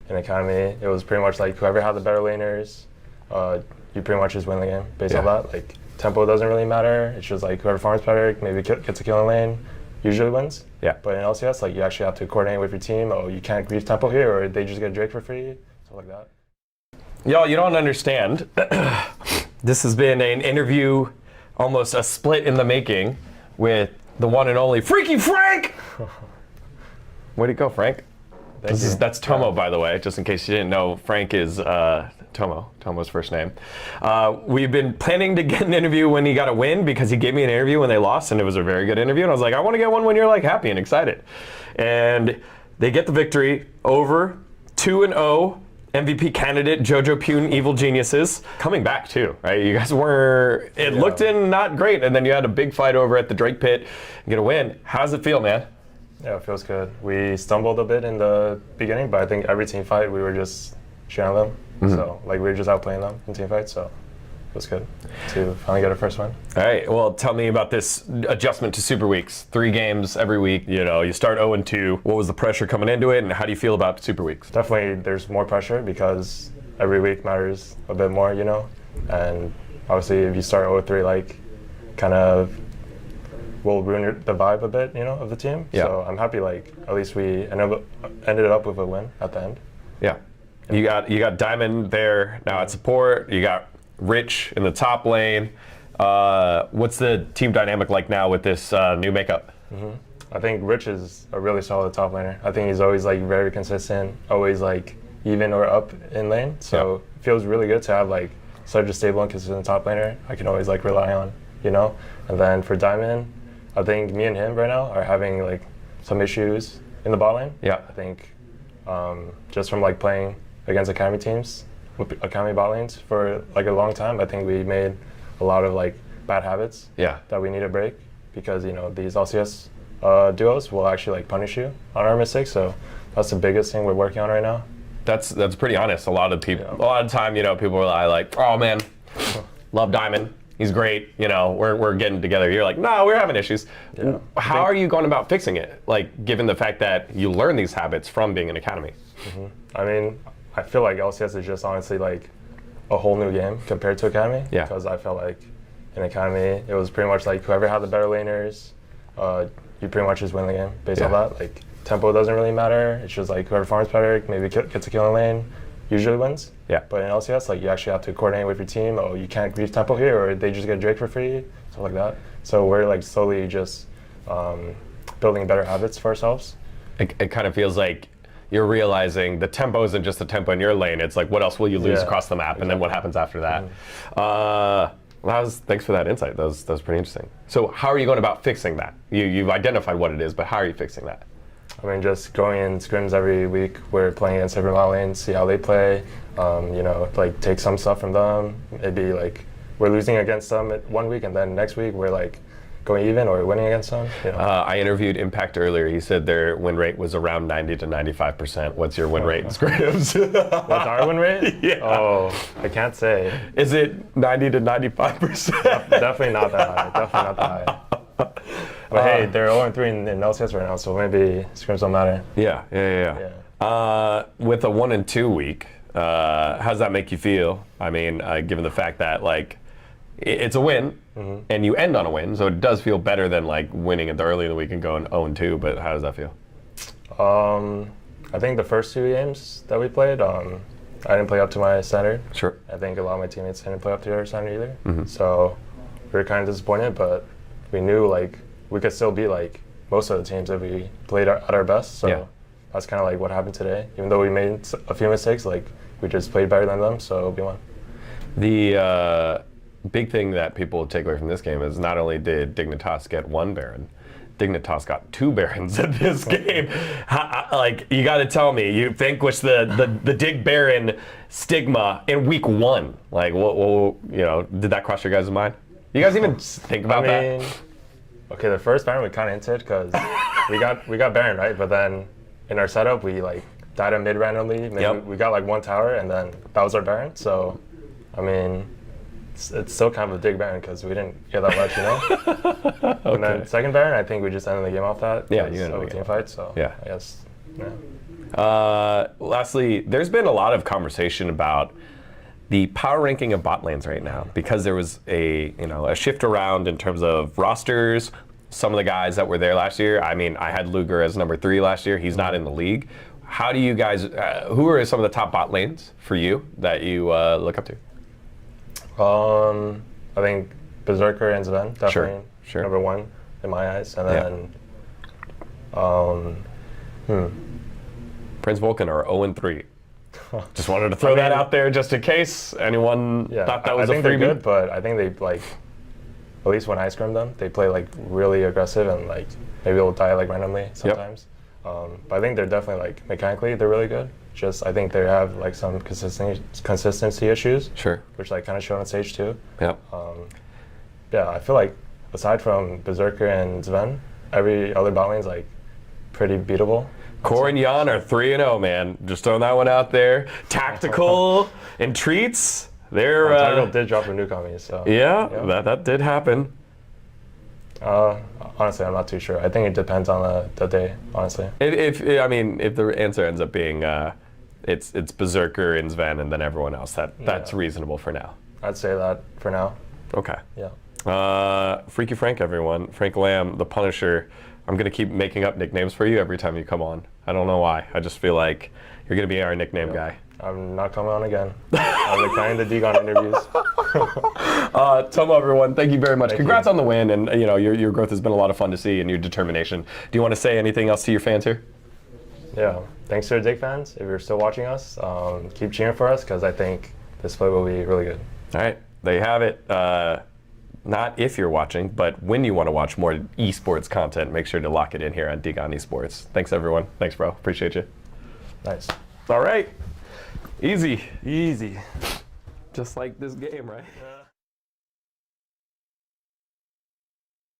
in Academy, it was pretty much like whoever had the better laners, you pretty much just win the game based on that. Like tempo doesn't really matter. It's just like whoever farms better, maybe gets a kill in lane, usually wins. Yeah. But in LCS, like you actually have to coordinate with your team. Oh, you can't grief tempo here, or they just get Drake for free, stuff like that. Y'all, you don't understand. This has been an interview, almost a split in the making, with the one and only Freaky Frank. Where'd he go, Frank? That's Tomo, by the way, just in case you didn't know. Frank is Tomo, Tomo's first name. We've been planning to get an interview when he got a win, because he gave me an interview when they lost, and it was a very good interview. And I was like, I want to get one when you're like happy and excited. And they get the victory over 2-0 MVP candidate Jojo Pune Evil Geniuses, coming back too, right? You guys were, it looked in not great, and then you had a big fight over at the Drake Pit and get a win. How does it feel, man? Yeah, it feels good. We stumbled a bit in the beginning, but I think every team fight we were just shooting them. So like we were just outplaying them in team fights, so it was good to finally get our first win. All right, well, tell me about this adjustment to Super Weeks. 3 games every week, you know, you start 0-2. What was the pressure coming into it, and how do you feel about Super Weeks? Definitely there's more pressure because every week matters a bit more, you know, and obviously if you start 0-3, like kind of will ruin the vibe a bit, you know, of the team. Yeah. So I'm happy, like at least we ended up with a win at the end. Yeah. You got Diamond there now at support. You got Rich in the top lane. What's the team dynamic like now with this new makeup? I think Rich is a really solid top laner. I think he's always like very consistent, always like even or up in lane. So it feels really good to have like such a stable and consistent top laner I can always like rely on, you know. And then for Diamond, I think me and him right now are having like some issues in the bot lane. Yeah. I think just from like playing against Academy teams, with Academy bot lanes for like a long time, I think we made a lot of like bad habits that we need to break, because you know these LCS duos will actually like punish you on our mistakes. So that's the biggest thing we're working on right now. That's pretty honest. A lot of people, a lot of time, you know, people are like, oh man, love Diamond. He's great, you know, we're getting together. You're like, no, we're having issues. Yeah. How are you going about fixing it? Like, given the fact that you learn these habits from being in Academy? I mean, I feel like LCS is just honestly like a whole new game compared to Academy. Yeah. Because I felt like in Academy, it was pretty much like whoever had the better laners, you pretty much just win the game based on that. Like, tempo doesn't really matter. It's just like whoever farms better, maybe gets a kill in lane, usually wins. Yeah. But in LCS, like you actually have to coordinate with your team. Oh, you can't grief tempo here, or they just get Drake for free, stuff like that. So we're like slowly just building better habits for ourselves. It kind of feels like you're realizing the tempo isn't just the tempo in your lane. It's like, what else will you lose across the map, and then what happens after that. Thanks for that insight. That was pretty interesting. So how are you going about fixing that? You've identified what it is, but how are you fixing that? I mean, just going in scrims every week. We're playing against every bot lane, see how they play. You know, like take some stuff from them. Maybe like we're losing against them one week, and then next week we're like going even or winning against them. You know? I interviewed Impact earlier. He said their win rate was around 90 to 95%. What's your win rate in scrims? What's our win rate? Yeah. Oh, I can't say. Is it 90 to 95%? Definitely not that high. Definitely not that high. But hey, they're 0-3 in LCS right now, so maybe scrims don't matter. Yeah. With a 1-2 week, how does that make you feel? I mean, given the fact that like it's a win, and you end on a win, so it does feel better than like winning at the early in the week and going 0-2. But how does that feel? I think the first 2 games that we played, I didn't play up to my standard. Sure. I think a lot of my teammates didn't play up to their standard either. So we were kind of disappointed, but we knew like we could still beat like most of the teams if we played at our best. So that's kind of like what happened today. Even though we made a few mistakes, like we just played better than them, so we won. The big thing that people take away from this game is not only did Dignitas get 1 Baron, Dignitas got 2 Barons in this game. Like, you got to tell me, you vanquished the Dig Baron stigma in week 1. Like, what, you know, did that cross your guys' mind? You guys even think about that? Okay, the first Baron we kind of hinted because we got Baron, right? But then in our setup, we like died a mid randomly. We got like 1 tower, and then that was our Baron. So, I mean, it's still kind of a Dig Baron because we didn't get that much, you know? And then second Baron, I think we just ended the game off that. Yeah, you ended the game team fight, so yeah. I guess, yeah. Lastly, there's been a lot of conversation about the power ranking of bot lanes right now because there was a shift around in terms of rosters. Some of the guys that were there last year, I mean, I had Luger as number 3 last year. He's not in the league. How do you guys, who are some of the top bot lanes for you that you look up to? I think Berserker and Sven, definitely Sure. number 1 in my eyes. And then, Prince Vulcan are 0-3. Just wanted to throw that out there just in case anyone thought that was I a think they're freebie. good, but I think they like, at least when I scrim them, they play like really aggressive and like maybe they'll die like randomly sometimes. But I think they're definitely like mechanically they're really good. Just I think they have like some consistency issues. Sure. Which like kind of show on stage too. Yep. Yeah, I feel like aside from Berserker and Sven, every other bot lane's like pretty beatable. Core and Yan are 3-0, man. Just throwing that one out there. Tactical and Treats, they're... Tactical did drop a nuke on me, so... Yeah, that did happen. Honestly, I'm not too sure. I think it depends on the day, honestly. If the answer ends up being it's Berserker and Sven and then everyone else, that's reasonable for now. I'd say that for now. Okay. Yeah. Freaky Frank, everyone. Frank Lamb, the Punisher. I'm going to keep making up nicknames for you every time you come on. I don't know why. I just feel like you're going to be our nickname guy. I'm not coming on again. I'm declining the Digon interviews. Tomo, everyone, thank you very much. Thank Congrats you. on the win, and your growth has been a lot of fun to see, and your determination. Do you want to say anything else to your fans here? Yeah. Thanks to the Dig fans. If you're still watching us, keep cheering for us because I think this play will be really good. All right. There you have it. Not if you're watching, but when you want to watch more esports content, make sure to lock it in here on Digon Esports. Thanks, everyone. Thanks, bro. Appreciate you. Nice. All right. Easy. Easy. Just like this game, right?